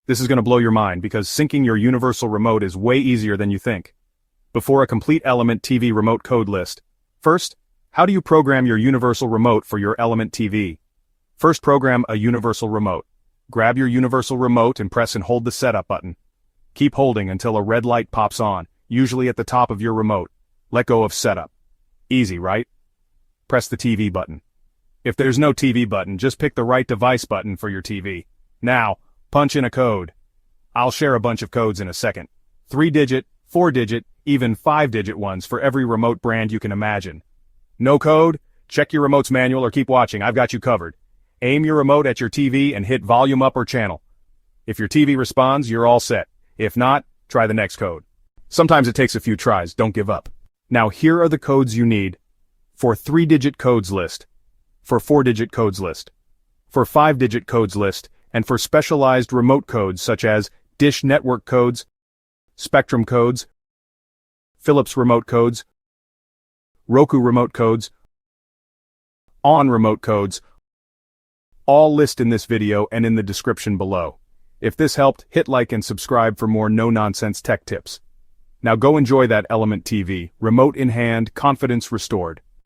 This is going to blow your mind because syncing your universal remote is way easier than you think. Before a complete Element TV remote code list. First, how do you program your universal remote for your Element TV? First, program a universal remote. Grab your universal remote and press and hold the setup button. Keep holding until a red light pops on, usually at the top of your remote. Let go of setup. Easy, right? Press the TV button. If there's no TV button, just pick the right device button for your TV. Now, punch in a code. I'll share a bunch of codes in a second. 3-digit, 4-digit, even 5-digit ones for every remote brand you can imagine. No code? Check your remote's manual or keep watching, I've got you covered. Aim your remote at your TV and hit volume up or channel. If your TV responds, you're all set. If not, try the next code. Sometimes it takes a few tries, don't give up. Now here are the codes you need. For 3-digit codes list. For 4-digit codes list. For 5-digit codes list, and for specialized remote codes such as Dish Network codes, Spectrum codes, Philips remote codes, Roku remote codes, ON remote codes, all list in this video and in the description below. If this helped, hit like and subscribe for more no-nonsense tech tips. Now go enjoy that Element TV, remote in hand, confidence restored.